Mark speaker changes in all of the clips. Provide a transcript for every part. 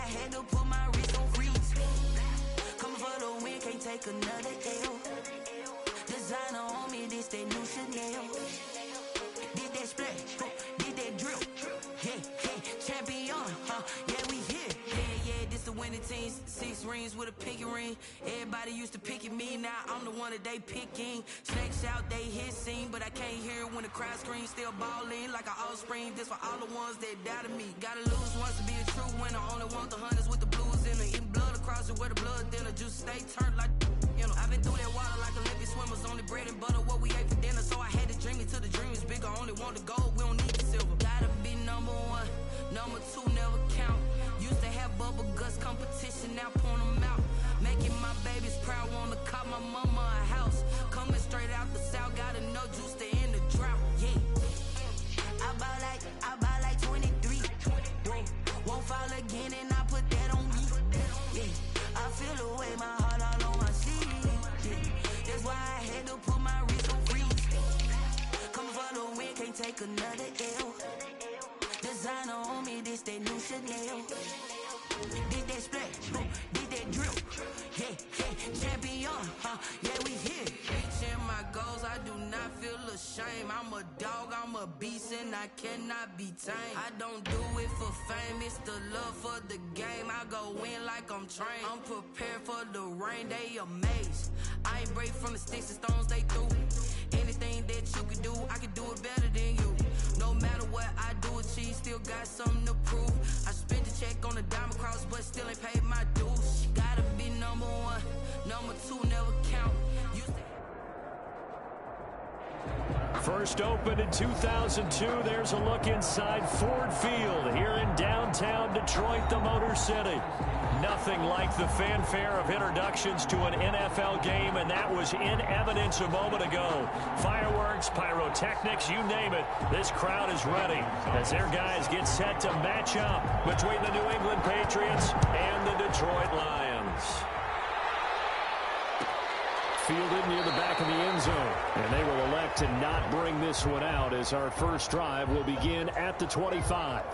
Speaker 1: had to put my wrist on freeze. Coming for the win, can't take another L. Designer on me, this that new Chanel. Did that splash, did that drill. Yeah, champion, yeah, we here. Yeah, this the winning team. 6 rings with a pinky ring. Everybody used to pick at me, now I'm the one that they picking. Snakes out, they hit scene, but I can't hear it when the crowd screams. Still balling like an offspring. This for all the ones that doubted me. Gotta lose once to be a true winner. Only want the hunters with the blues in it. Eating blood across it where the blood thinner. Juice stay turned like, you know. I've been through that water like Olympic swimmers. Only bread and butter, what we ate for dinner. So I had to dream it till the dream is bigger. Only want the gold, we don't need the silver. Gotta be number 1, number 2 never count. Used to have bubble guts competition, now point them out. Making my babies proud, wanna cop my mama a house. Coming straight out the south, gotta know juice to end the drought. Yeah, I buy like 23. Whoa, won't fall again and I put that on me. Yeah, I feel the way, my heart all on my sleeve. Yeah, that's why I had to put my wrist on freeze. Coming for the win, can't take another L. Designer on me, this that new Chanel. Did that splash, did that drill. Yeah, champion, yeah, we here. Reaching my goals, I do not feel ashamed. I'm a dog, I'm a beast, and I cannot be tamed. I don't do it for fame, it's the love for the game. I go in like I'm trained. I'm prepared for the rain, they amazed. I ain't break from the sticks and stones they threw. Anything that you can do, I can do it better than you. No matter what I do achieve, still got something to prove. I spent the check on the diamond cross, but still ain't paid my dues. Gotta be number 1, number 2 never count.
Speaker 2: First opened in 2002. There's a look inside Ford Field here in downtown Detroit, the Motor City. Nothing like the fanfare of introductions to an NFL game, and that was in evidence a moment ago. Fireworks, pyrotechnics, you name it. This crowd is ready as their guys get set to match up between the New England Patriots and the Detroit Lions. Fielded near the back of the end zone, and they will elect to not bring this one out as our first drive will begin at the 25.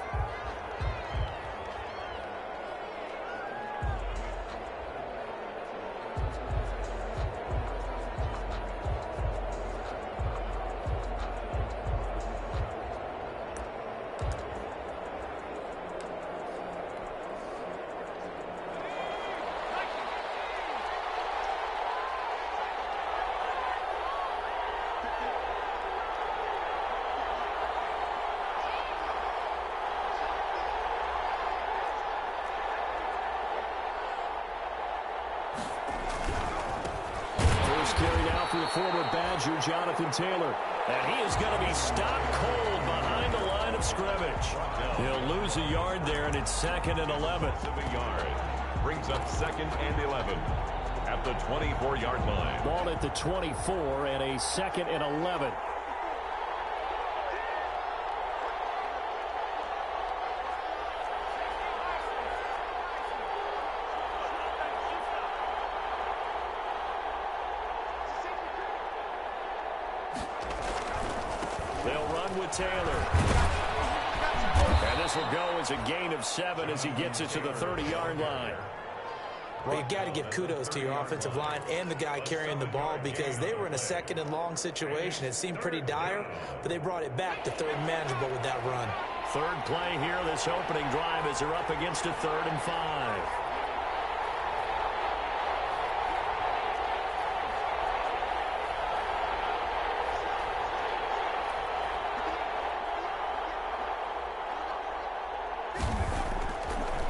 Speaker 2: For the former Badger, Jonathan Taylor. And he is going to be stopped cold behind the line of scrimmage. He'll lose a yard there, and it's 2nd and 11.
Speaker 3: A yard. Brings up 2nd and 11 at the 24-yard line.
Speaker 2: Ball at the 24 and a 2nd and 11. Taylor. And this will go as a gain of 7 as he gets it to the 30-yard line.
Speaker 4: Well, you got to give kudos to your offensive line and the guy carrying the ball because they were in a 2nd and long situation. It seemed pretty dire, but they brought it back to 3rd and manageable with that run.
Speaker 2: Third play here, this opening drive as they're up against a 3rd and 5.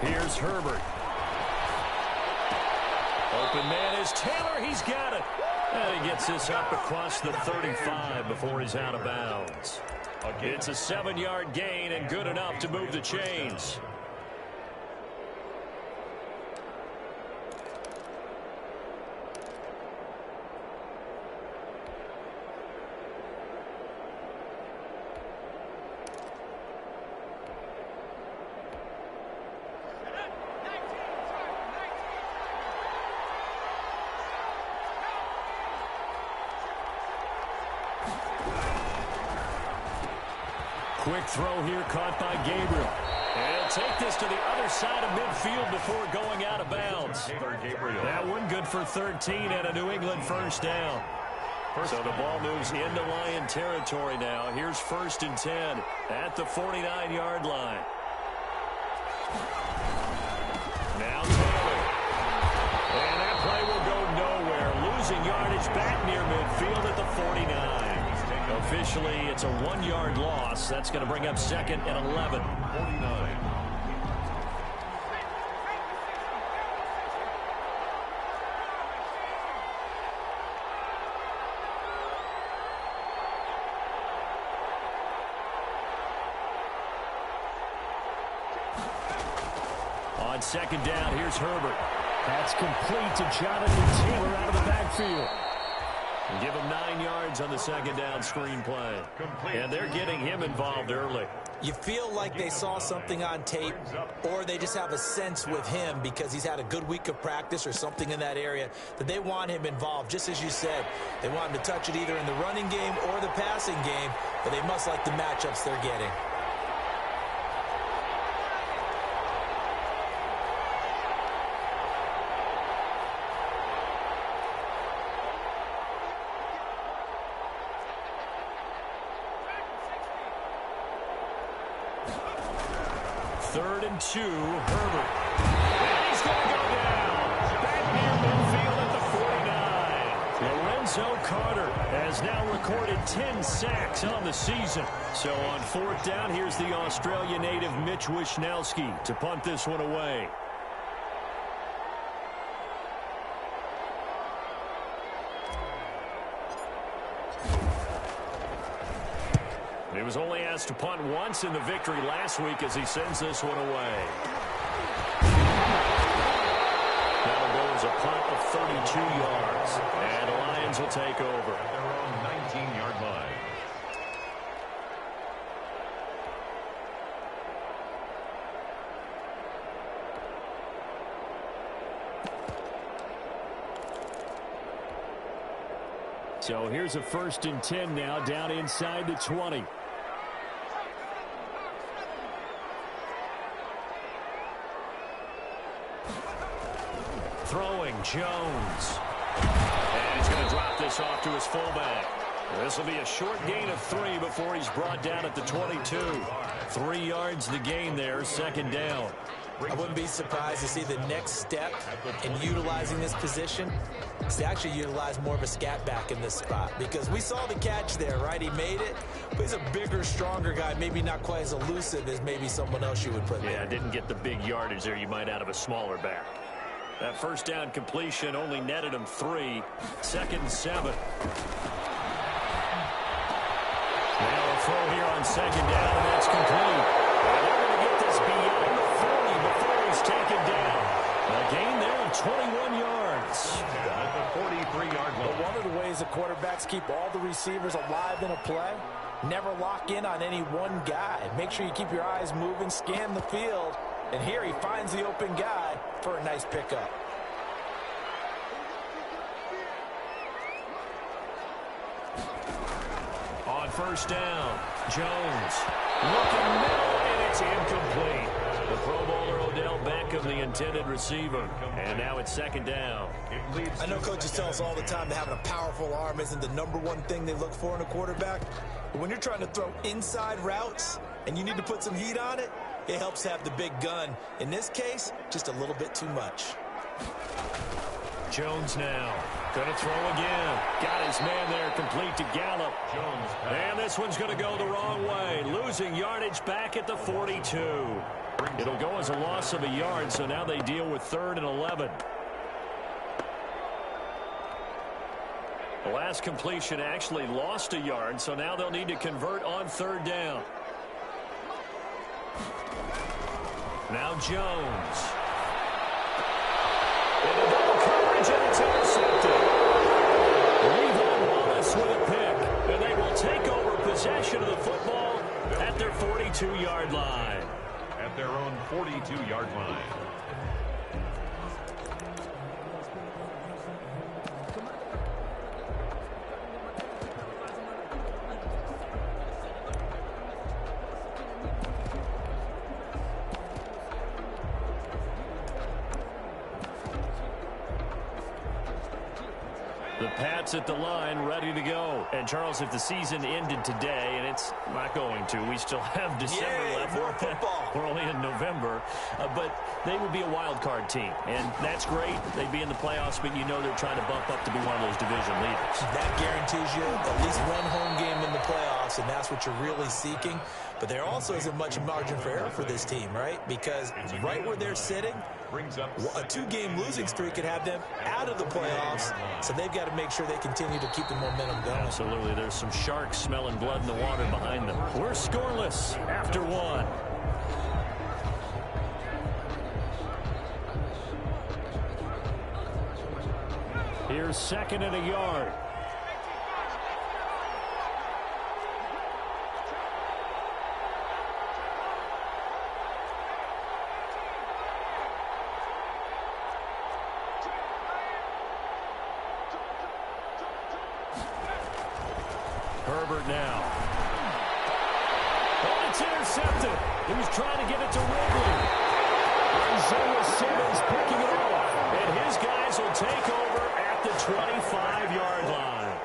Speaker 2: Here's Herbert. Open man is Taylor. He's got it. And he gets this up across the 35 before he's out of bounds. It's a 7-yard gain and good enough to move the chains. Quick throw here caught by Gabriel. And he'll take this to the other side of midfield before going out of bounds. That one good for 13 and a New England first down. So the ball moves into Lion territory now. Here's 1st and 10 at the 49-yard line. Now Taylor. And that play will go nowhere. Losing yardage back near midfield at the 49. Officially, it's a 1-yard loss. That's going to bring up 2nd and 11.
Speaker 3: 49.
Speaker 2: On 2nd down, here's Herbert. That's complete to Jonathan Taylor out of the backfield. And give him 9 yards on the 2nd down screen play. And they're getting him involved early.
Speaker 4: You feel like they saw something on tape, or they just have a sense with him because he's had a good week of practice or something in that area that they want him involved. Just as you said, they want him to touch it either in the running game or the passing game, but they must like the matchups they're getting.
Speaker 2: Third and 2, Herbert. And he's going to go down. Back near midfield at the 49. Lorenzo Carter has now recorded 10 sacks on the season. So on 4th down, here's the Australia native Mitch Wishnowsky to punt this one away. He was only asked to punt once in the victory last week as he sends this one away. That'll go as a punt of 32 yards. And the Lions will take over.
Speaker 3: At their own 19-yard line.
Speaker 2: So here's a 1st and 10 now down inside the 20. Throwing Jones. And he's going to drop this off to his fullback. This will be a short gain of 3 before he's brought down at the 22. 3 yards the gain there, 2nd down.
Speaker 4: I wouldn't be surprised to see the next step in utilizing this position is to actually utilize more of a scat back in this spot, because we saw the catch there, right? He made it, but he's a bigger, stronger guy, maybe not quite as elusive as maybe someone else you would put there.
Speaker 2: Yeah, didn't get the big yardage there you might out of a smaller back. That 1st down completion only netted him 3. 2nd and 7. Now a throw here on 2nd down, and that's complete. And they're going to get this beyond the 40 before he's taken down. A gain there of 21 yards.
Speaker 3: At the 43-yard line.
Speaker 4: But one of the ways the quarterbacks keep all the receivers alive in a play, never lock in on any one guy. Make sure you keep your eyes moving, scan the field. And here he finds the open guy for a nice pickup.
Speaker 2: On 1st down, Jones looking middle, and it's incomplete. The Pro Bowler Odell Beckham, the intended receiver. And now it's 2nd down.
Speaker 4: I know coaches tell us all the time that having a powerful arm isn't the #1 thing they look for in a quarterback. But when you're trying to throw inside routes and you need to put some heat on it, it helps have the big gun. In this case, just a little bit too much.
Speaker 2: Jones now. Going to throw again. Got his man there, complete to Gallup.
Speaker 3: Jones.
Speaker 2: And this one's going to go the wrong way. Losing yardage back at the 42. It'll go as a loss of a yard, so now they deal with 3rd and 11. The last completion actually lost a yard, so now they'll need to convert on 3rd down. Now Jones. Into double coverage, and it's intercepted. Levi Wallace with a pick, and they will take over possession of the football at their 42-yard line.
Speaker 3: At their own 42-yard line.
Speaker 2: The Pats at the line, ready to go. And, Charles, if the season ended today, and it's not going to, we still have December left.
Speaker 4: More football.
Speaker 2: We're only in November. But they would be a wild card team. And that's great. They'd be in the playoffs, but you know they're trying to bump up to be one of those division leaders.
Speaker 4: That guarantees you at least one home game in the playoffs, and that's what you're really seeking. But there also isn't much margin for error for this team, right? Because right where they're sitting, a 2-game losing streak could have them out of the playoffs, so they've got to make sure they continue to keep the momentum going.
Speaker 2: Absolutely. There's some sharks smelling blood in the water behind them. We're scoreless after one. Here's second and a yard. Herbert now. Oh, it's intercepted. He was trying to get it to Ridley. Isaiah Simmons picking it off. And his guys will take over at the 25-yard line.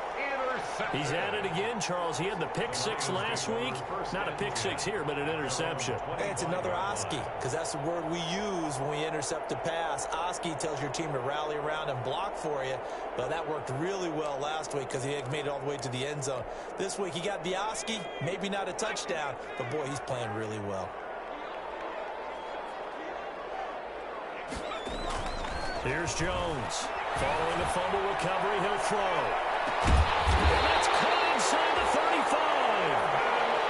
Speaker 2: He's at it again, Charles. He had the pick six last week. Not a pick six here, but an interception.
Speaker 4: Hey, it's another Oski, because that's the word we use when we intercept a pass. Oski tells your team to rally around and block for you. Well, that worked really well last week because he had made it all the way to the end zone. This week he got the Oski, maybe not a touchdown, but boy, he's playing really well.
Speaker 2: Here's Jones. Following the fumble recovery, he'll throw. And that's caught inside the 35.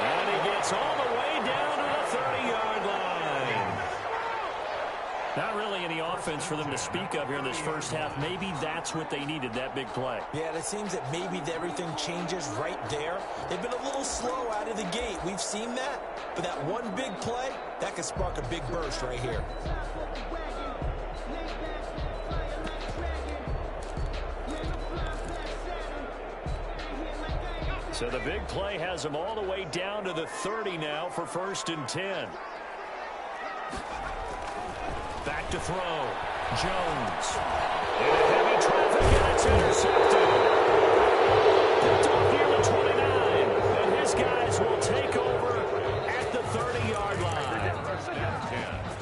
Speaker 2: And he gets all the way down to the 30-yard line. Not really any offense for them to speak of here in this first half. Maybe that's what they needed, that big play.
Speaker 4: Yeah, it seems that maybe everything changes right there. They've been a little slow out of the gate. We've seen that. But that one big play, that could spark a big burst right here.
Speaker 2: So the big play has them all the way down to the 30 now for 1st and 10. Back to throw. Jones. In a heavy traffic, and it's intercepted. Picked off near the 29. And his guys will take over at the 30-yard line.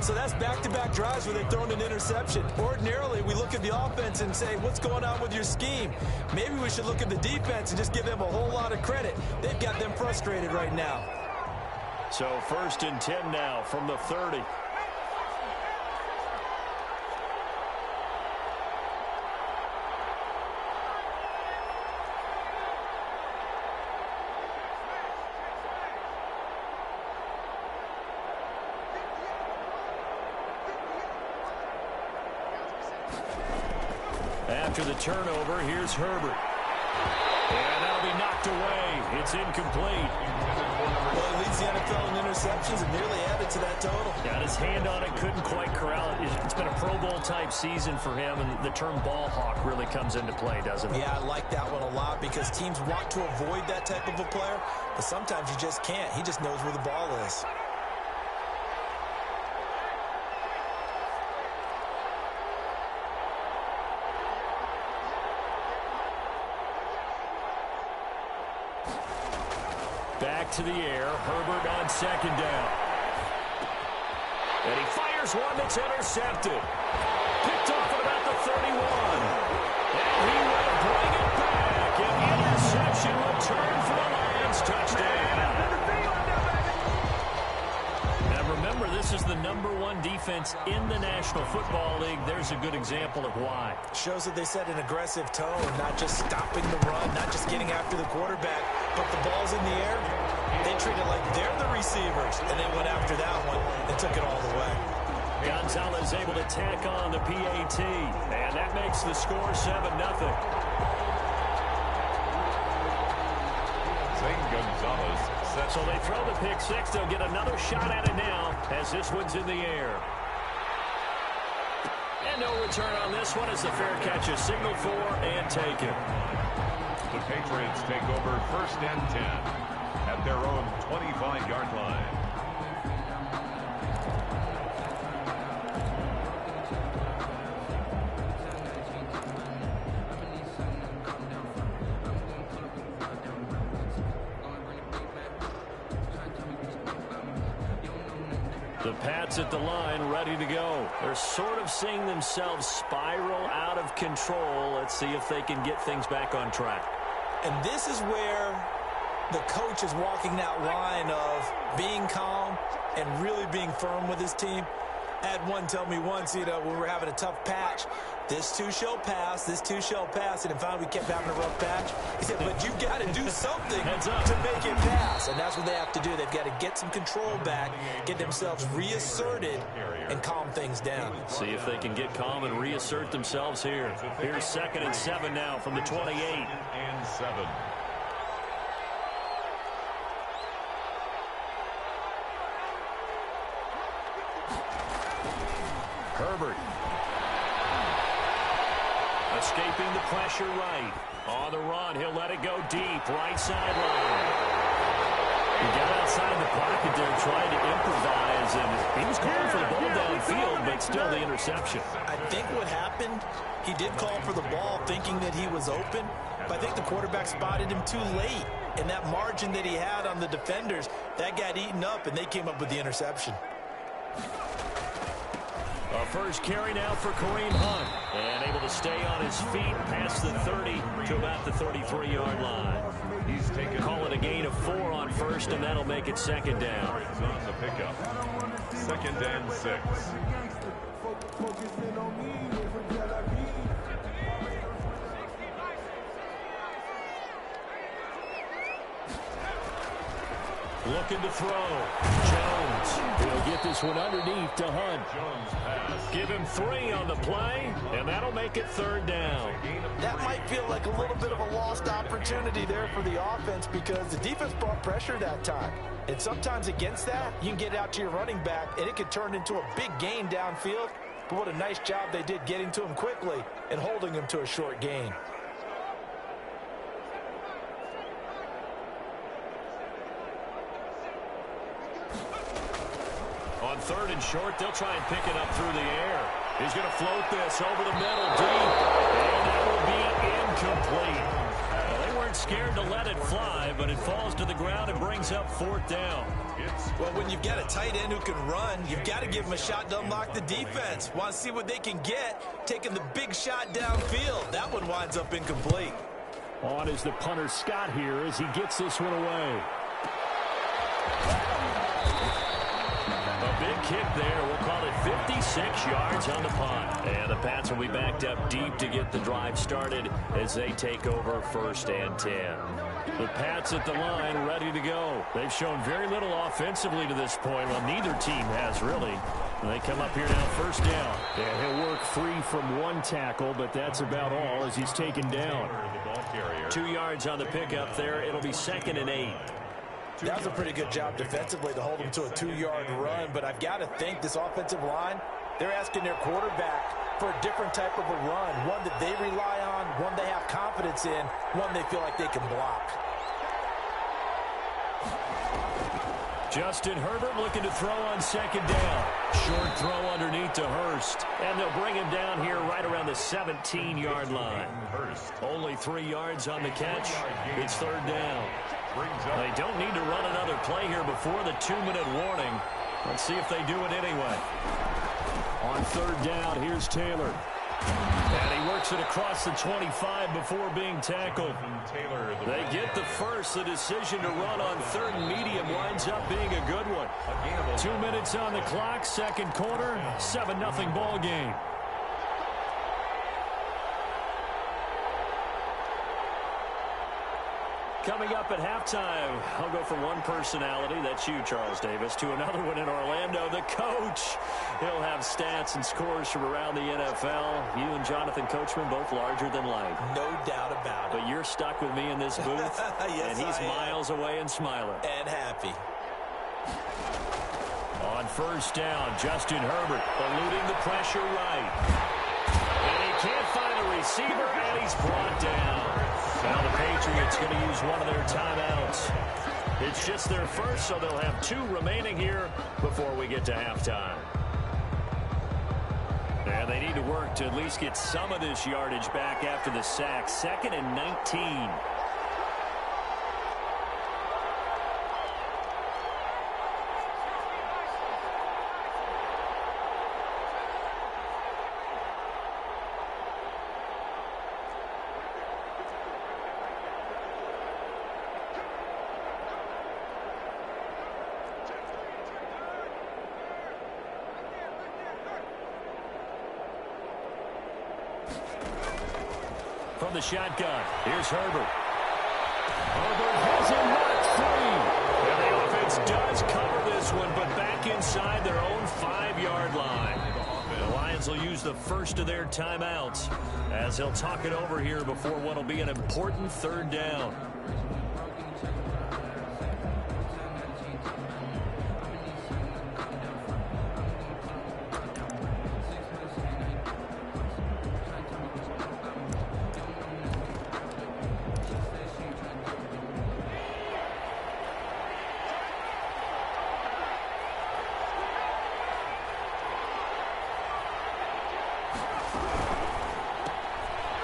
Speaker 4: So that's back-to-back drives where they've thrown an interception. Ordinarily, we look at the offense and say, what's going on with your scheme? Maybe we should look at the defense and just give them a whole lot of credit. They've got them frustrated right now.
Speaker 2: So 1st and 10 now from the 30. After the turnover, here's Herbert. And that'll be knocked away. It's incomplete.
Speaker 4: Well, he leads the NFL in interceptions and nearly added to that total.
Speaker 2: Got his hand on it, couldn't quite corral it. It's been a Pro Bowl-type season for him, and the term ball hawk really comes into play, doesn't it?
Speaker 4: Yeah, I like that one a lot because teams want to avoid that type of a player, but sometimes you just can't. He just knows where the ball is.
Speaker 2: Back to the air. Herbert on 2nd down. And he fires one that's intercepted. Picked off at about the 31. And he will bring it back. An interception return for the Lions. Touchdown. Now remember, this is the #1 defense in the National Football League. There's a good example of why.
Speaker 4: Shows that they set an aggressive tone, not just stopping the run, not just getting after the quarterback, but the ball's in the air. They treat it like they're the receivers, and they went after that one and took it all the way.
Speaker 2: Gonzalez able to tack on the PAT, and that makes the score 7-0.
Speaker 3: Zane Gonzalez sets.
Speaker 2: So they throw the pick six. They'll get another shot at it now as this one's in the air. And no return on this one as the fair catch is signaled for and taken.
Speaker 3: The Patriots take over 1st and 10 at their own 25-yard line.
Speaker 2: The Pats at the line, ready to go. They're sort of seeing themselves spiral out of control. Let's see if they can get things back on track.
Speaker 4: And this is where the coach is walking that line of being calm and really being firm with his team. I had one tell me once, when we were having a tough patch, this too shall pass, this too shall pass. And finally we kept having a rough patch. He said, but you've got to do something to make it pass. And that's what they have to do. They've got to get some control back, get themselves reasserted, and calm things down.
Speaker 2: See if they can get calm and reassert themselves here. Here's 2nd and 7 now from the 28.
Speaker 3: 2nd and 7.
Speaker 2: Herbert. Escaping the pressure right. On the run, he'll let it go deep. Right sideline. He got outside the pocket there trying to improvise, and he was calling for the ball downfield, but still the interception.
Speaker 4: I think what happened, he did call for the ball thinking that he was open, but I think the quarterback spotted him too late. And that margin that he had on the defenders, that got eaten up, and they came up with the interception.
Speaker 2: A first carry now for Kareem Hunt. And able to stay on his feet past the 30 to about the 33-yard line.
Speaker 3: He's taken.
Speaker 2: Call it a gain of 4 on first, and that'll make it 2nd down.
Speaker 3: On the pickup. 2nd and 6.
Speaker 2: Looking to throw. Jones. He'll get this one underneath to Hunt.
Speaker 3: Jones pass.
Speaker 2: Give him 3 on the play, and that'll make it 3rd down.
Speaker 4: That might feel like a little bit of a lost opportunity there for the offense because the defense brought pressure that time. And sometimes against that, you can get out to your running back, and it could turn into a big gain downfield. But what a nice job they did getting to him quickly and holding him to a short gain.
Speaker 2: On 3rd and short, they'll try and pick it up through the air. He's going to float this over the middle deep, and that will be incomplete. Well, they weren't scared to let it fly, but it falls to the ground and brings up 4th down.
Speaker 4: Well, when you've got a tight end who can run, you've got to give him a shot to unlock the defense. Want to see what they can get, taking the big shot downfield. That one winds up incomplete.
Speaker 2: On is the punter Scott here as he gets this one away. A big kick there. We'll call it 56 yards on the punt. And the Pats will be backed up deep to get the drive started as they take over 1st and 10. The Pats at the line ready to go. They've shown very little offensively to this point. Well, neither team has really. And they come up here now 1st down. Yeah, he'll work free from 1 tackle, but that's about all as he's taken down. 2 yards on the pickup there. It'll be 2nd and 8.
Speaker 4: That was a pretty good job defensively to hold him to a 2-yard run, but I've got to think this offensive line, they're asking their quarterback for a different type of a run, one that they rely on, one they have confidence in, one they feel like they can block.
Speaker 2: Justin Herbert looking to throw on 2nd down. Short throw underneath to Hurst, and they'll bring him down here right around the 17-yard line. Only 3 yards on the catch. It's 3rd down. They don't need to run another play here before the 2-minute warning. Let's see if they do it anyway. On 3rd down, here's Taylor. And he works it across the 25 before being tackled. They get the first. The decision to run on 3rd and medium winds up being a good one. 2 minutes on the clock, 2nd quarter, 7-0 ball game. Coming up at halftime, I'll go from one personality, that's you, Charles Davis, to another one in Orlando, the coach. He'll have stats and scores from around the NFL. You and Jonathan Coachman, both larger than life.
Speaker 4: No doubt about it.
Speaker 2: But you're stuck with me in this booth,
Speaker 4: yes,
Speaker 2: and he's miles away and smiling.
Speaker 4: And happy.
Speaker 2: On 1st down, Justin Herbert eluding the pressure right. And he can't find a receiver, and he's brought down. Now the Patriots going to use one of their timeouts. It's just their first, so they'll have 2 remaining here before we get to halftime. And they need to work to at least get some of this yardage back after the sack. 2nd and 19. the shotgun. Here's Herbert. Herbert has him knocked free. And the offense does cover this one, but back inside their own 5-yard line. The Lions will use the first of their timeouts as they'll talk it over here before what will be an important third down.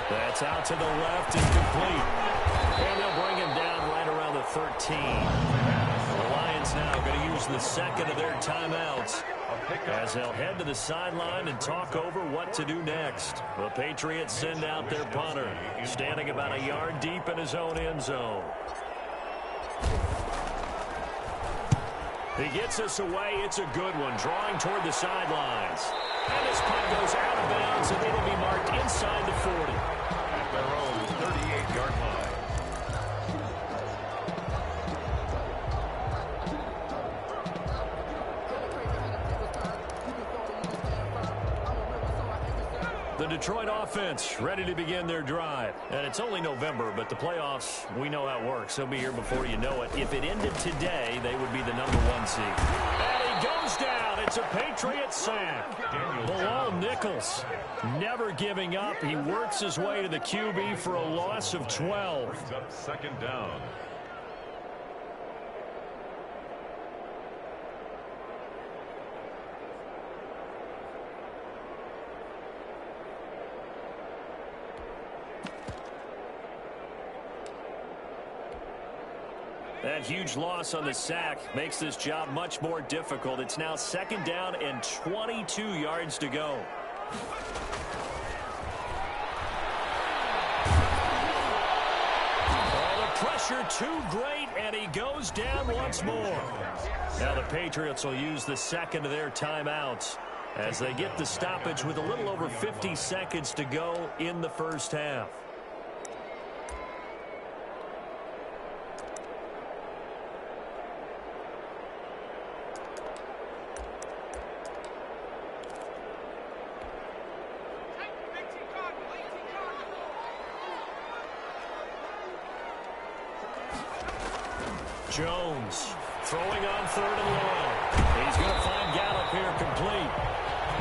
Speaker 2: That's out to the left and complete. And they'll bring him down right around the 13. The Lions now going to use the second of their timeouts as they'll head to the sideline and talk over what to do next. The Patriots send out their punter, standing about a yard deep in his own end zone. He gets us away. It's a good one, drawing toward the sidelines. And this punt goes out of bounds, and it'll be marked inside the 40.
Speaker 3: At their own 38-yard line.
Speaker 2: The Detroit offense ready to begin their drive. And it's only November, but the playoffs, we know how it works. They'll be here before you know it. If it ended today, they would be the #1 seed. And he goes down. It's a Patriot sack. Bilal Nichols never giving up. He works his way to the QB for a loss of 12.
Speaker 3: Brings up second down.
Speaker 2: That huge loss on the sack makes this job much more difficult. It's now second down and 22 yards to go. Oh, the pressure too great, and he goes down once more. Now the Patriots will use the second of their timeouts as they get the stoppage with a little over 50 seconds to go in the first half. Jones throwing on third and long. He's going to find Gallup here complete.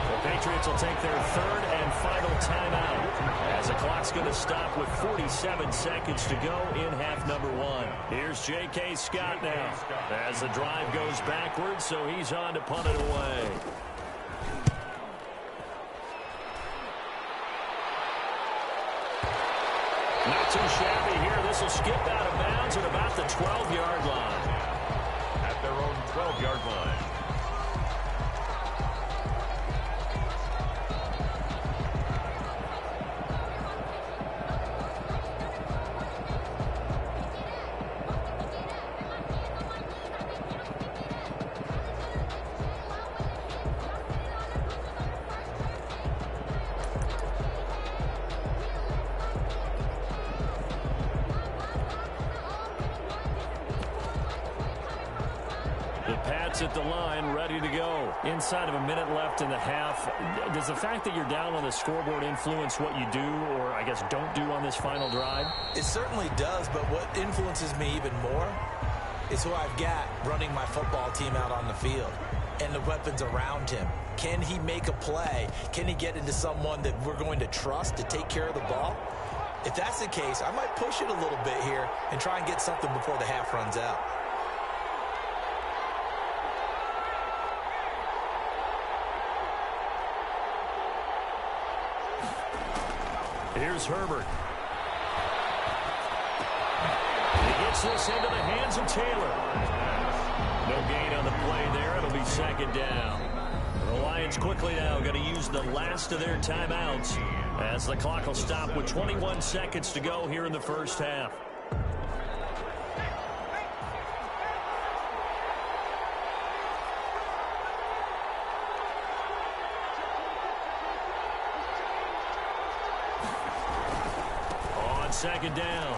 Speaker 2: The Patriots will take their third and final timeout as the clock's going to stop with 47 seconds to go in half number 1. Here's J.K. Scott now as the drive goes backwards, so he's on to punt it away. Not too shabby here. This will skip out of bounds at about the 12-yard line.
Speaker 3: At their own 12-yard line.
Speaker 2: At the line, ready to go. Inside of a minute left in the half. Does the fact that you're down on the scoreboard influence what you do, or I guess don't do on this final drive?
Speaker 4: It certainly does, but what influences me even more is who I've got running my football team out on the field and the weapons around him. Can he make a play? Can he get into someone that we're going to trust to take care of the ball? If that's the case, I might push it a little bit here and try and get something before the half runs out.
Speaker 2: Here's Herbert. He gets this into the hands of Taylor. No gain on the play there. It'll be second down. The Lions quickly now going to use the last of their timeouts as the clock will stop with 21 seconds to go here in the first half. second down.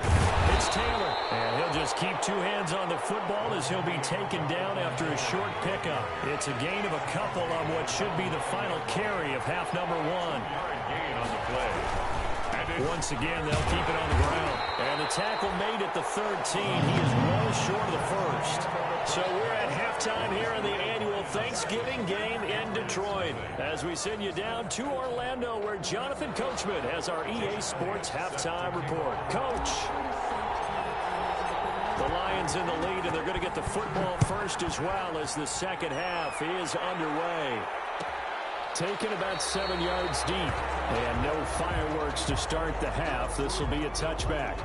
Speaker 2: It's Taylor. And he'll just keep two hands on the football as he'll be taken down after a short pickup. It's a gain of a couple on what should be the final carry of half number one.
Speaker 3: Gain on the play.
Speaker 2: Once again, they'll keep it on the ground. And the tackle made at the 13. He is well short of the first. So we're at halftime here in the annual Thanksgiving game in Detroit. As we send you down to Orlando, where Jonathan Coachman has our EA Sports halftime report. Coach. The Lions in the lead, and they're going to get the football first as well as the second half is underway. Taken about 7 yards deep. And no fireworks to start the half. This will be a touchback.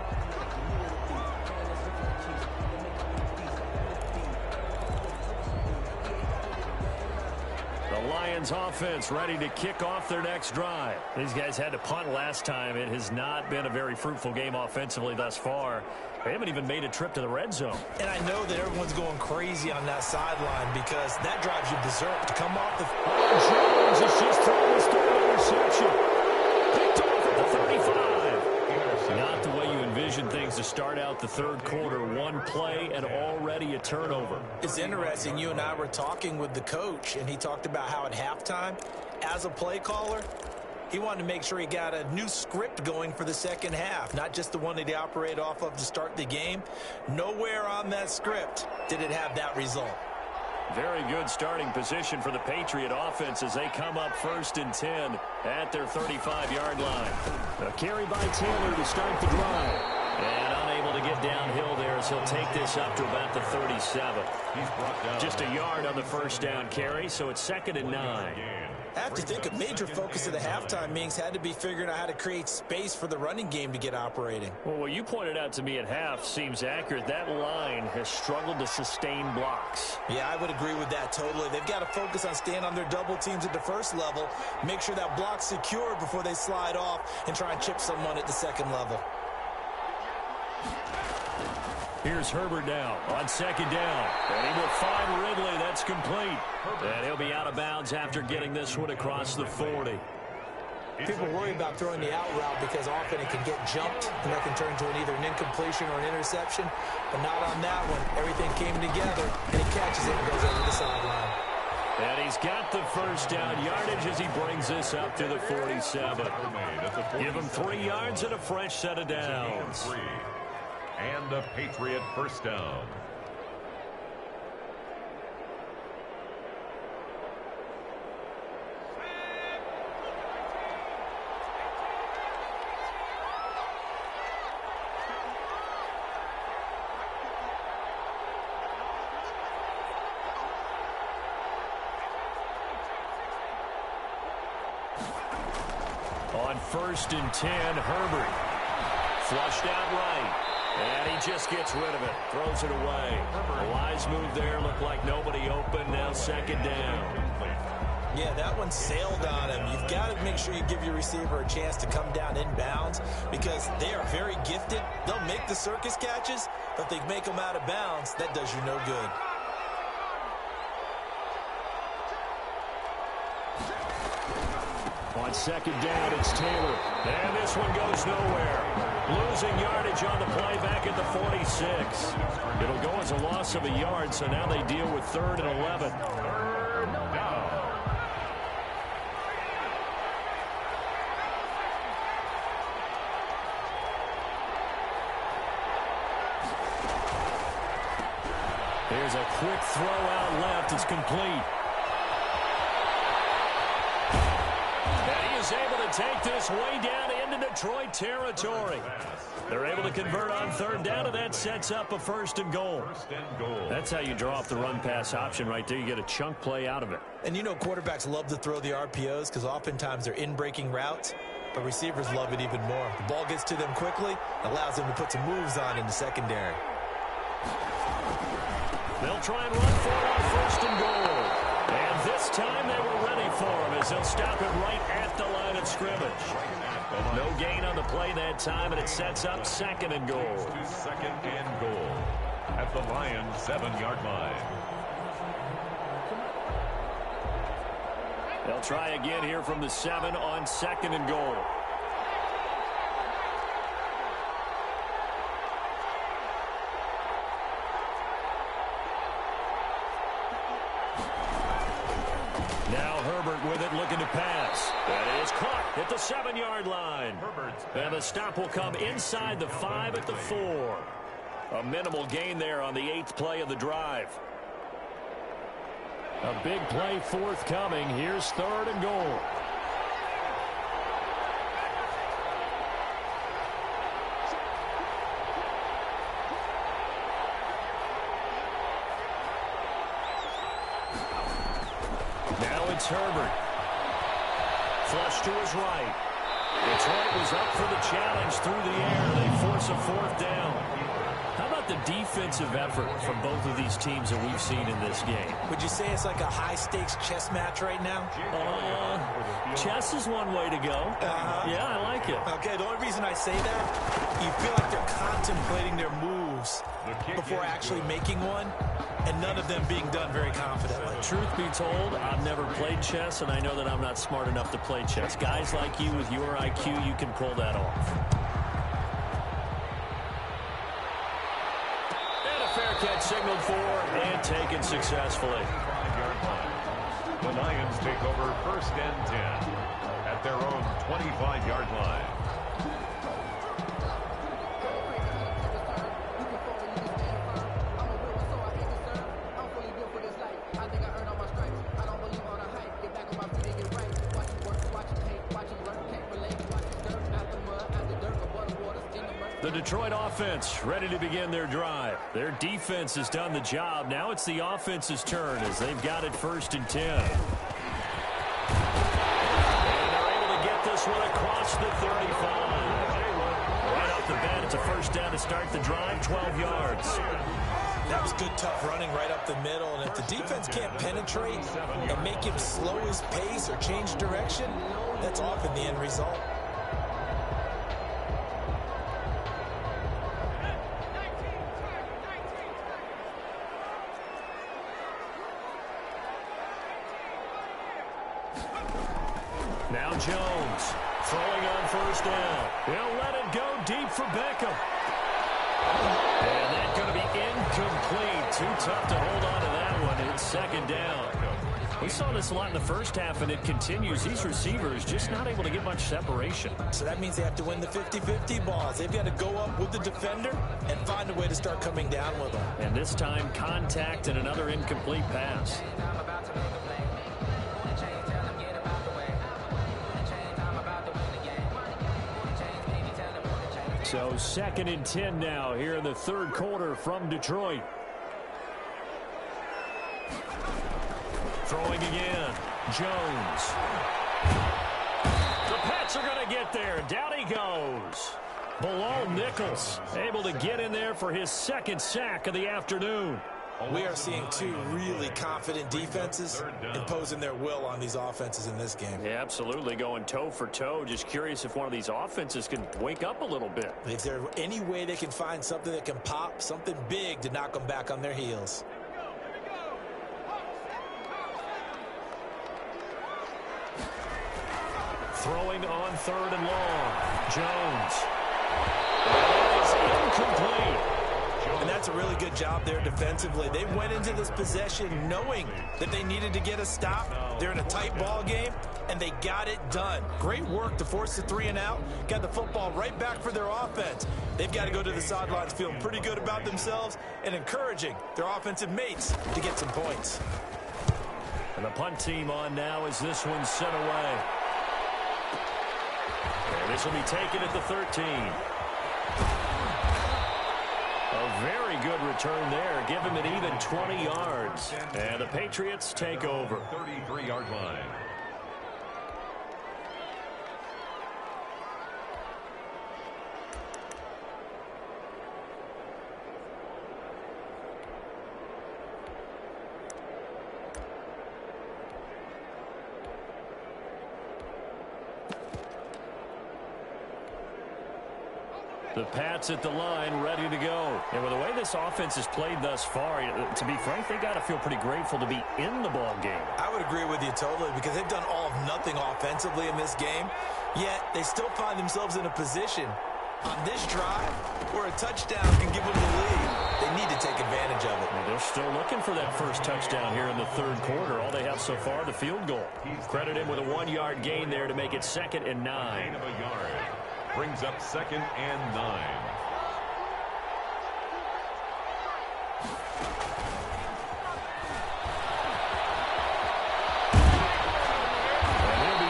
Speaker 2: The Lions offense ready to kick off their next drive. These guys had to punt last time. It has not been a very fruitful game offensively thus far. They haven't even made a trip to the red zone.
Speaker 4: And I know that everyone's going crazy on that sideline because that drives you berserk to come off the...
Speaker 2: Jones has just thrown his third interception. Picked off at the 35. Not the way you envision things to start out the third quarter. One play and already a turnover.
Speaker 4: It's interesting. You and I were talking with the coach, and he talked about how at halftime, as a play caller, he wanted to make sure he got a new script going for the second half, not just the one that he operated off of to start the game. Nowhere on that script did it have that result.
Speaker 2: Very good starting position for the Patriot offense as they come up 1st and 10 at their 35-yard line. A carry by Taylor to start the drive. And unable to get downhill there as he'll take this up to about the 37.
Speaker 3: He's brought down.
Speaker 2: Just a yard on the first down carry, so it's 2nd and 9.
Speaker 4: I have to think a major focus of the halftime meetings had to be figuring out how to create space for the running game to get operating.
Speaker 2: Well, what you pointed out to me at half seems accurate. That line has struggled to sustain blocks.
Speaker 4: Yeah, I would agree with that totally. They've got to focus on staying on their double teams at the first level, make sure that block's secured before they slide off and try and chip someone at the second level.
Speaker 2: Here's Herbert now on 2nd down. And he will find Ridley. That's complete. And he'll be out of bounds after getting this one across the 40.
Speaker 4: People worry about throwing the out route because often it can get jumped, and that can turn into either an incompletion or an interception. But not on that one. Everything came together, and he catches it and goes over the sideline.
Speaker 2: And he's got the first down yardage as he brings this up to the 47. Give him 3 yards and a fresh set of downs.
Speaker 3: And a Patriot first down.
Speaker 2: On 1st and 10, Herbert. Flushed out right. And he just gets rid of it. Throws it away. A wise move there. Looked like nobody open. Now 2nd down.
Speaker 4: Yeah, that one sailed on him. You've got to make sure you give your receiver a chance to come down inbounds because they are very gifted. They'll make the circus catches, but if they make them out of bounds, that does you no good.
Speaker 2: On 2nd down, it's Taylor. And this one goes nowhere. Losing yardage on the play back at the 46. It'll go as a loss of a yard, so now they deal with 3rd and 11. Here's a quick throw out left. It's complete. Able to take this way down into Detroit territory. They're able to convert on 3rd down, and that sets up a 1st and goal. That's how you draw off the run-pass option right there. You get a chunk play out of it.
Speaker 4: And you know quarterbacks love to throw the RPOs because oftentimes they're in-breaking routes, but receivers love it even more. The ball gets to them quickly, allows them to put some moves on in the secondary.
Speaker 2: They'll try and run for it on 1st and goal. And this time they were ready for him as they'll stop it right at the line of scrimmage. No gain on the play that time, and it sets up 2nd and goal.
Speaker 3: 2nd and goal at the Lions' 7-yard line.
Speaker 2: They'll try again here from the 7 on 2nd and goal. Now Herbert with it, looking to pass. That is caught at the 7-yard line. And the stop will come inside the 5 at the 4. A minimal gain there on the 8th play of the drive. A big play forthcoming. Here's 3rd and goal. Now it's Herbert. Flush to his right. Detroit was up for the challenge through the air. They force a 4th down. How about the defensive effort from both of these teams that we've seen in this game?
Speaker 4: Would you say it's like a high-stakes chess match right now?
Speaker 2: Chess is one way to go. Yeah, I like it.
Speaker 4: Okay, the only reason I say that, you feel like they're contemplating their moves before actually making one, and none of them being done very confidently.
Speaker 2: Truth be told, I've never played chess, and I know that I'm not smart enough to play chess. Guys like you with your IQ, you can pull that off. And a fair catch signaled for and taken successfully.
Speaker 3: The Lions take over 1st and 10 at their own 25-yard line.
Speaker 2: The Detroit offense ready to begin their drive. Their defense has done the job. Now it's the offense's turn as they've got it 1st and 10. And they're able to get this one across the 35. Right off the bat, it's a 1st down to start the drive, 12 yards.
Speaker 4: That was good, tough running right up the middle. And if the defense can't penetrate and make him slow his pace or change direction, that's often the end result.
Speaker 2: Now Jones throwing on 1st down. He'll let it go deep for Beckham. And that's going to be incomplete. Too tough to hold on to that one. It's 2nd down. We saw this a lot in the first half, and it continues. These receivers just not able to get much separation.
Speaker 4: So that means they have to win the 50-50 balls. They've got to go up with the defender and find a way to start coming down with them.
Speaker 2: And this time, contact and another incomplete pass. So 2nd and 10 now here in the 3rd quarter from Detroit. Throwing again. Jones. The Pats are going to get there. Down he goes. Below Nichols. Able to get in there for his 2nd sack of the afternoon.
Speaker 4: We are seeing two really confident defenses imposing their will on these offenses in this game.
Speaker 2: Yeah, absolutely. Going toe for toe. Just curious if one of these offenses can wake up a little bit.
Speaker 4: Is there any way they can find something that can pop, something big to knock them back on their heels?
Speaker 2: Throwing on 3rd and long. Jones. That is incomplete.
Speaker 4: And that's a really good job there defensively. They went into this possession knowing that they needed to get a stop. They're in a tight ball game, and they got it done. Great work to force the 3 and out. Got the football right back for their offense. They've got to go to the sidelines feeling pretty good about themselves and encouraging their offensive mates to get some points.
Speaker 2: And the punt team on now as this one's sent away. And this will be taken at the 13. A very good return there. Give him an even 20 yards. And the Patriots take over.
Speaker 3: 33-yard line.
Speaker 2: The Pats at the line, ready to go. And with the way this offense has played thus far, to be frank, they got to feel pretty grateful to be in the ball game.
Speaker 4: I would agree with you totally because they've done all of nothing offensively in this game, yet they still find themselves in a position on this drive where a touchdown can give them the lead. They need to take advantage of it.
Speaker 2: Well, they're still looking for that first touchdown here in the third quarter. All they have so far, the field goal. Credit him with a 1-yard gain there to make it 2nd and 9.
Speaker 3: Gain of a yard. Brings up 2nd and 9.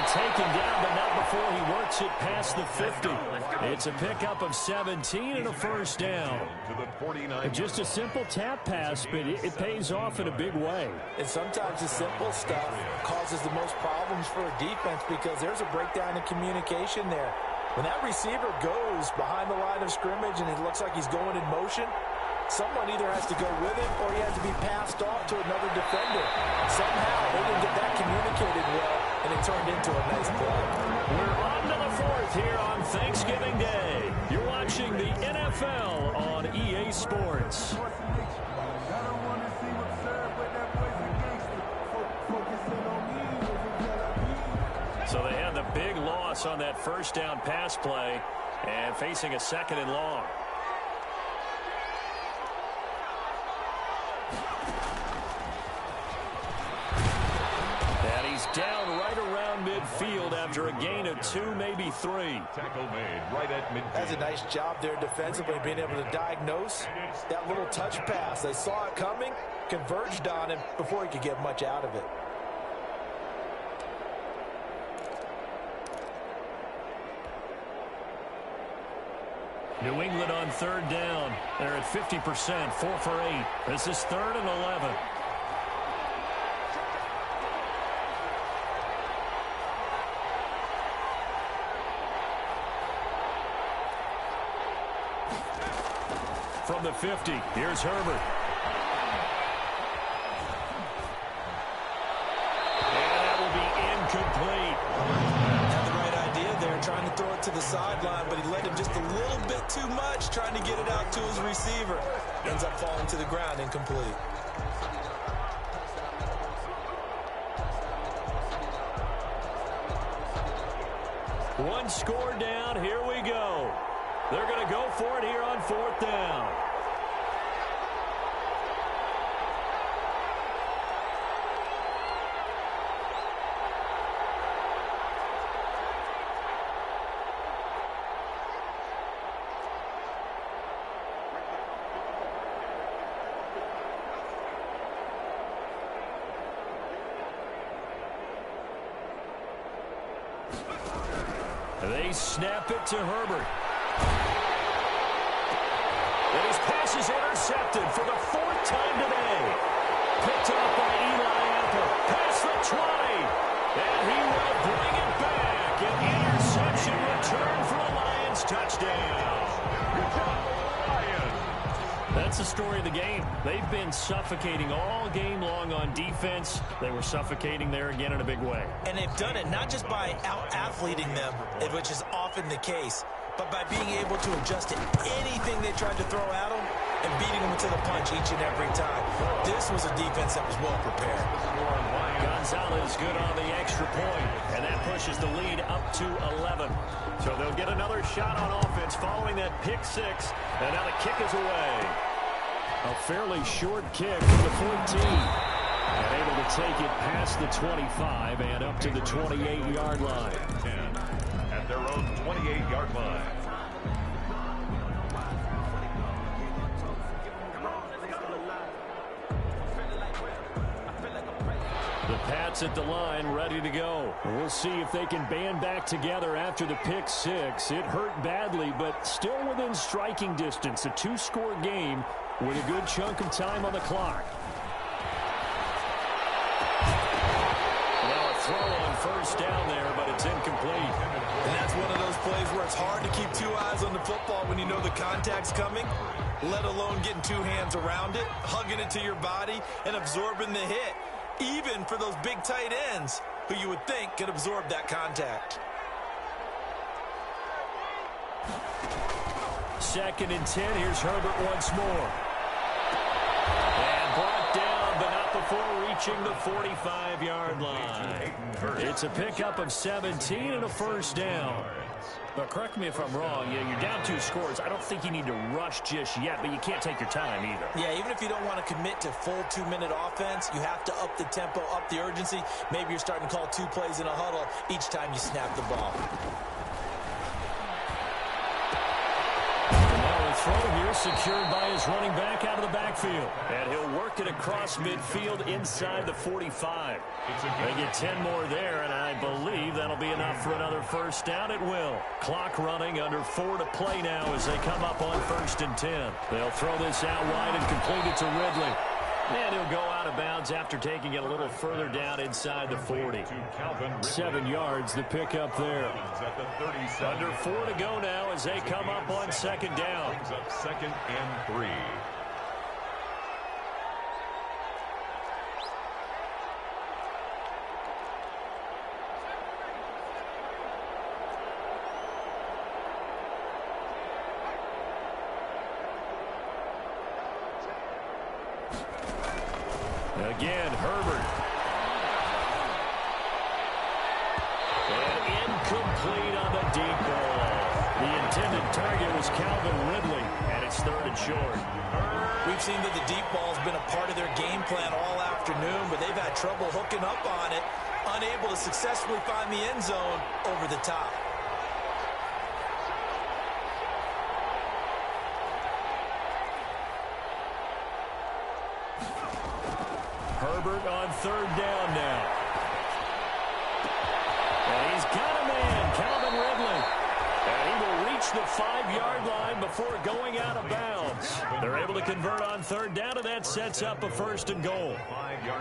Speaker 2: Taken down, but not before he works it past the 50. It's a pickup of 17 and a first down. Just a simple tap pass, but it pays off in a big way.
Speaker 4: And sometimes the simple stuff causes the most problems for a defense because there's a breakdown in communication there. When that receiver goes behind the line of scrimmage and it looks like he's going in motion, someone either has to go with him or he has to be passed off to another defender. Somehow they didn't get that communicated well, and it turned into a nice play.
Speaker 2: We're on to the 4th here on Thanksgiving Day. You're watching the NFL on EA Sports. So they had the big loss on that first down pass play and facing a 2nd and long. Down right around midfield after a gain of 2, maybe 3.
Speaker 3: Tackle made right at midfield.
Speaker 4: That's a nice job there defensively, being able to diagnose that little touch pass. They saw it coming, converged on him before he could get much out of it.
Speaker 2: New England on 3rd down. They're at 50%, 4 for 8. This is 3rd and 11. From the 50, here's Herbert. And that will be incomplete.
Speaker 4: Had the right idea there, trying to throw it to the sideline, but he let him just a little bit too much, trying to get it out to his receiver. Ends up falling to the ground, incomplete.
Speaker 2: One score down, here we go. They're going to go for it here on 4th down. They snap it to Herbert. And his pass is intercepted for the 4th time today. Picked up by Eli Apple. Past the 20. And he will bring it back. An interception return for a Lions touchdown. That's the story of the game. They've been suffocating all game long on defense. They were suffocating there again in a big way.
Speaker 4: And they've done it not just by out-athleting them, which is often the case, but by being able to adjust to anything they tried to throw at them and beating them to the punch each and every time. This was a defense that was well prepared.
Speaker 2: Gonzalez good on the extra point, and that pushes the lead up to 11. So they'll get another shot on offense following that pick 6, and now the kick is away. A fairly short kick from the 14. And able to take it past the 25 and up to the 28-yard line.
Speaker 3: 10 at their own 28-yard line.
Speaker 2: The Pats at the line, ready to go. We'll see if they can band back together after the pick 6. It hurt badly, but still within striking distance. A 2-score game with a good chunk of time on the clock. Now a throw on first down there, but it's incomplete.
Speaker 4: And that's one of those plays where it's hard to keep 2 eyes on the football when you know the contact's coming, let alone getting 2 hands around it, hugging it to your body, and absorbing the hit. Even for those big tight ends who you would think could absorb that contact.
Speaker 2: 2nd and 10. Here's Herbert once more. And brought down, but not before approaching the 45-yard line. It's a pickup of 17 and a first down. But correct me if I'm wrong, you're down 2 scores. I don't think you need to rush just yet, but you can't take your time either.
Speaker 4: Yeah, even if you don't want to commit to full 2-minute offense, you have to up the tempo, up the urgency. Maybe you're starting to call 2 plays in a huddle each time you snap the ball.
Speaker 2: Throw here secured by his running back out of the backfield. And he'll work it across midfield inside the 45. They get 10 more there, and I believe that'll be enough for another first down. It will. Clock running, under 4 to play now as they come up on 1st and 10. They'll throw this out wide and complete it to Ridley. And he'll go out of bounds after taking it a little further down inside the 40. 7 yards, the pickup there. Under 4 to go now as they come up on 2nd down.
Speaker 3: Brings up 2nd and 3.
Speaker 2: Again, Herbert. And incomplete on the deep ball. The intended target was Calvin Ridley, and it's 3rd and short.
Speaker 4: We've seen that the deep ball's been a part of their game plan all afternoon, but they've had trouble hooking up on it, unable to successfully find the end zone over the top.
Speaker 2: Herbert on 3rd down now. And he's got a man, Calvin Ridley. And he will reach the 5-yard line before going out of bounds. They're able to convert on 3rd down, and that sets up a 1st and goal.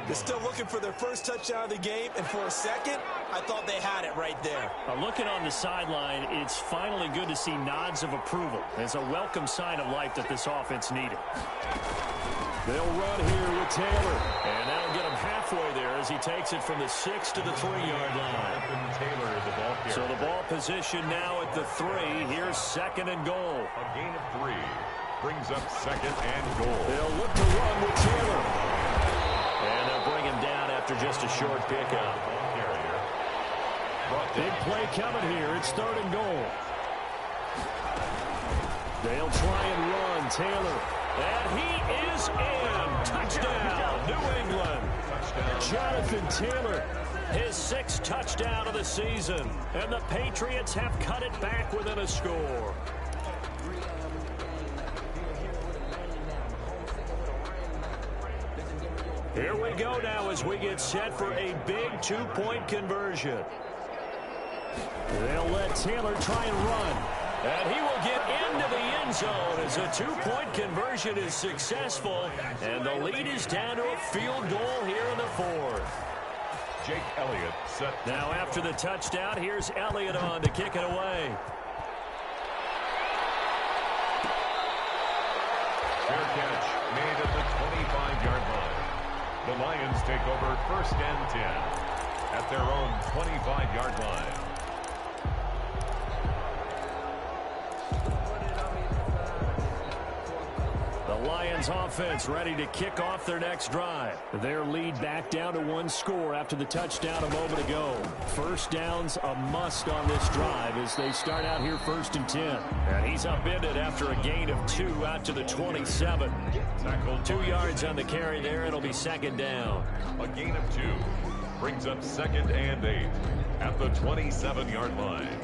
Speaker 4: They're still looking for their first touchdown of the game, and for a second, I thought they had it right there.
Speaker 2: Looking on the sideline, it's finally good to see nods of approval. It's a welcome sign of life that this offense needed. They'll run here with Taylor, and that'll get him halfway there as he takes it from the 6 to the 3-yard line.
Speaker 3: Taylor is the ball carrier.
Speaker 2: So the ball position now at the 3. Here's 2nd and goal.
Speaker 3: A gain of 3 brings up 2nd and goal.
Speaker 2: They'll look to run with Taylor. And they'll bring him down after just a short pickup. Big play coming here. It's 3rd and goal. They'll try and run. Taylor. And he is in. Touchdown, New England. Jonathan Taylor, his 6th touchdown of the season. And the Patriots have cut it back within a score. Here we go now as we get set for a big 2-point conversion. They'll let Taylor try and run. And he will get into the end zone as a 2-point conversion is successful. And the lead is down to a field goal here in the 4th.
Speaker 3: Jake Elliott set.
Speaker 2: Now after the touchdown, here's Elliott on to kick it away.
Speaker 3: Fair catch made at the 25-yard line. The Lions take over 1st and 10 at their own 25-yard line.
Speaker 2: The Lions offense ready to kick off their next drive. Their lead back down to 1 score after the touchdown a moment ago. 1st down's a must on this drive as they start out here 1st and 10. And he's upended after a gain of 2 out to the 27. Tackled 2 yards on the carry there. It'll be 2nd down.
Speaker 3: A gain of 2 brings up 2nd and 8 at the 27-yard line.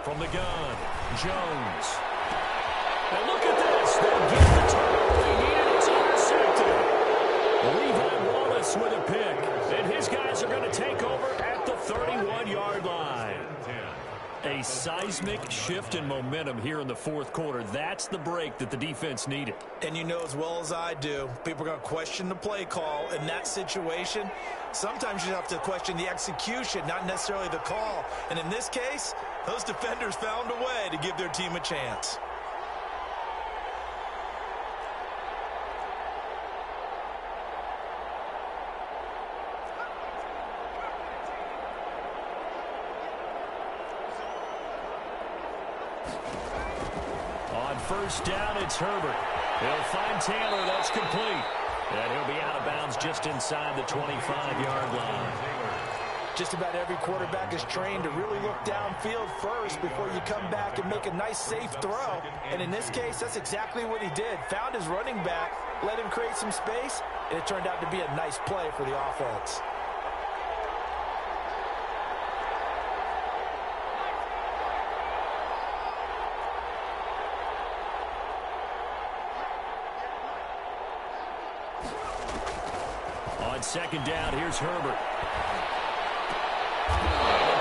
Speaker 2: From the gun, Jones. And look at this. They'll get the turnover they needed. It's intercepted. Levi Wallace with a pick. And his guys are going to take over at the 31-yard line. A seismic shift in momentum here in the 4th quarter. That's the break that the defense needed.
Speaker 4: And you know as well as I do, people are going to question the play call in that situation. Sometimes you have to question the execution, not necessarily the call. And in this case, those defenders found a way to give their team a chance.
Speaker 2: first down, it's Herbert. He'll find Taylor. That's complete. And he'll be out of bounds just inside the 25-yard line.
Speaker 4: Just about every quarterback is trained to really look downfield first before you come back and make a nice, safe throw. And in this case, that's exactly what he did. Found his running back, let him create some space, and it turned out to be a nice play for the offense.
Speaker 2: On second down, here's Herbert.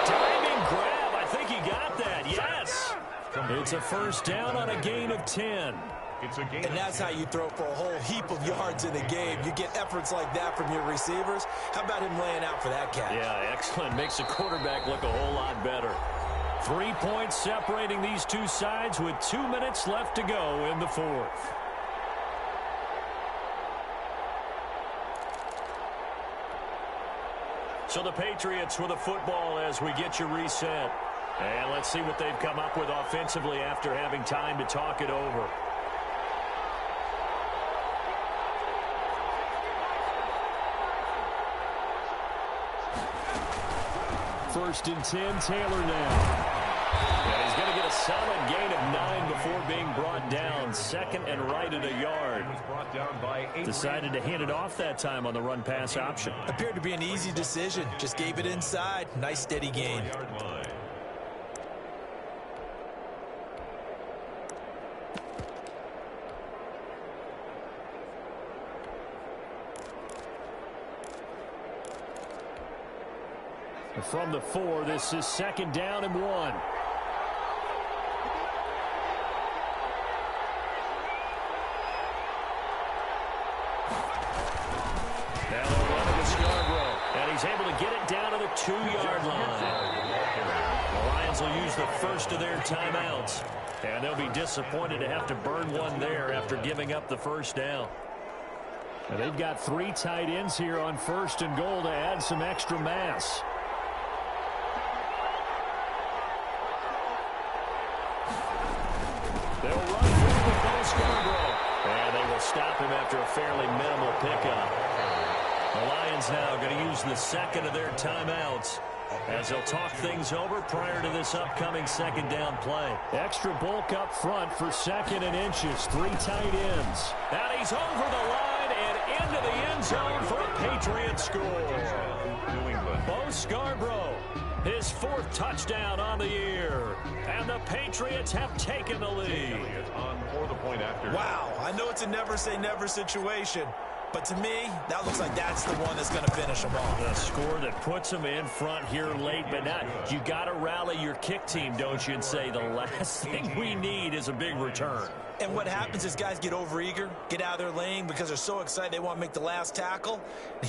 Speaker 2: Diving grab. I think he got that. Yes. It's a first down on a gain of 10.
Speaker 4: And that's how you throw for a whole heap of yards in a game. You get efforts like that from your receivers. How about him laying out for that catch?
Speaker 2: Yeah, excellent. Makes the quarterback look a whole lot better. 3 points separating these two sides with 2 minutes left to go in the fourth. So the Patriots with a football as we get you reset. And let's see what they've come up with offensively after having time to talk it over. First and 10, Taylor now. And he's going to get a solid gain of 9 before being brought down. Second and right at a yard. Decided to hand it off that time on the run-pass option.
Speaker 4: Appeared to be an easy decision. Just gave it inside. Nice, steady gain.
Speaker 2: From the 4, this is second down and 1. Now they'll run it with Scarborough, and he's able to get it down to the 2-yard line. The Lions will use the first of their timeouts, and they'll be disappointed to have to burn one there after giving up the first down. And they've got 3 tight ends here on first and goal to add some extra mass. They'll run forward with Bo Scarborough. And they will stop him after a fairly minimal pickup. The Lions now going to use the second of their timeouts as they'll talk things over prior to this upcoming second down play. Extra bulk up front for second and inches. 3 tight ends. And he's over the line and into the end zone for a Patriots score. Bo Scarborough, his 4th touchdown on the year. And the Patriots have taken the lead.
Speaker 4: Wow, I know it's a never-say-never situation, but to me, that looks like that's the one that's going to finish them off.
Speaker 2: A score that puts them in front here late, but not. You got to rally your kick team, don't you, and say the last thing we need is a big return.
Speaker 4: And what happens is guys get overeager, get out of their lane because they're so excited they want to make the last tackle.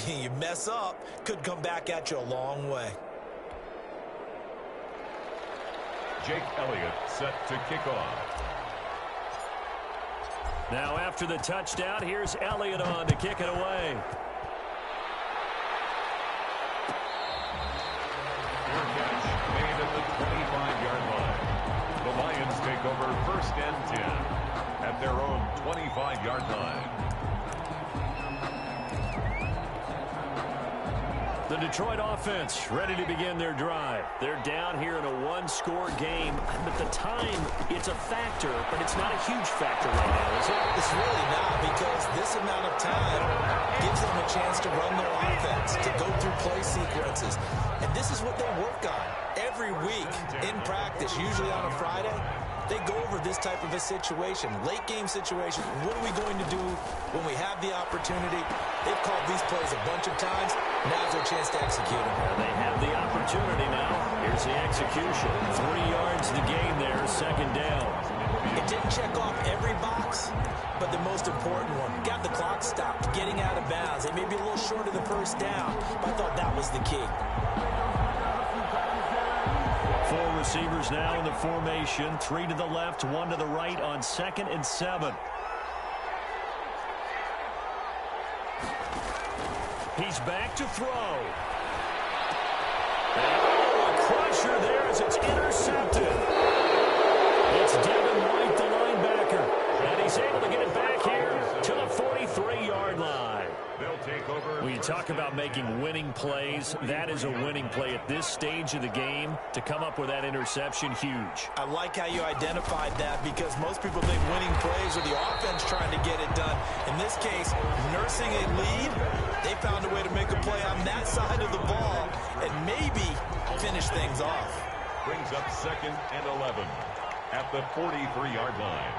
Speaker 4: You mess up, could come back at you a long way.
Speaker 3: Jake Elliott set to kick off.
Speaker 2: Now after the touchdown, here's Elliott on to kick it away.
Speaker 3: Fair catch made at the 25-yard line. The Lions take over first and 10 at their own 25-yard line.
Speaker 2: The Detroit offense ready to begin their drive. They're down here in a 1-score game, but the time, it's a factor, but it's not a huge factor right now, is it?
Speaker 4: It's really not, because this amount of time gives them a chance to run their offense, to go through play sequences. And this is what they work on every week in practice, usually on a Friday. They go over this type of a situation, late game situation. What are we going to do when we have the opportunity? They've called these plays a bunch of times. Now's their chance to execute them.
Speaker 2: They have the opportunity now. Here's the execution. 3 yards to gain there, second down.
Speaker 4: It didn't check off every box, but the most important one. Got the clock stopped, getting out of bounds. They may be a little short of the first down, but I thought that was the key.
Speaker 2: 4 receivers now in the formation. 3 to the left, 1 to the right on second and 7. He's back to throw. And a crusher there as it's intercepted. It's Devin White, the linebacker. he's able to get it back here to the 43-yard line.
Speaker 3: They'll take over.
Speaker 2: When you talk about making winning plays, that is a winning play at this stage of the game. To come up with that interception, huge.
Speaker 4: I like how you identified that because most people think winning plays are the offense trying to get it done. In this case, nursing a lead, they found a way to make a play on that side of the ball and maybe finish things off.
Speaker 3: Brings up 2nd and 11 at the 43-yard line.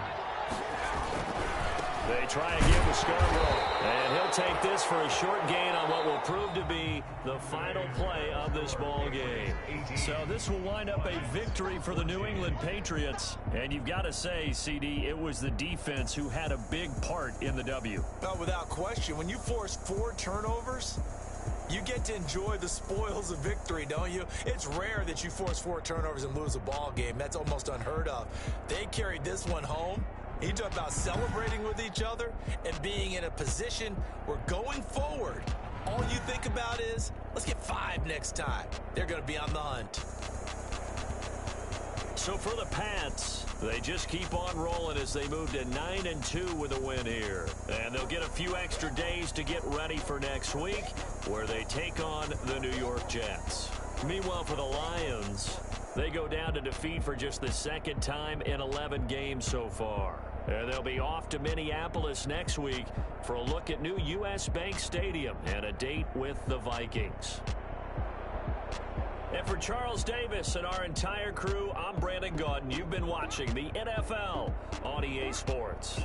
Speaker 2: They try again with Scarborough, and he'll take this for a short gain on what will prove to be the final play of this ball game. So this will wind up a victory for the New England Patriots. And you've got to say, CD, it was the defense who had a big part in the W.
Speaker 4: Well, without question, when you force 4 turnovers, you get to enjoy the spoils of victory, don't you? It's rare that you force 4 turnovers and lose a ball game. That's almost unheard of. They carried this one home. You talk about celebrating with each other and being in a position where going forward, all you think about is, let's get 5 next time. They're going to be on the hunt.
Speaker 2: So for the Pats, they just keep on rolling as they move to 9-2 with a win here. And they'll get a few extra days to get ready for next week, where they take on the New York Jets. Meanwhile, for the Lions, they go down to defeat for just the 2nd time in 11 games so far. And they'll be off to Minneapolis next week for a look at new U.S. Bank Stadium and a date with the Vikings. And for Charles Davis and our entire crew, I'm Brandon Gaudin. You've been watching the NFL on EA Sports.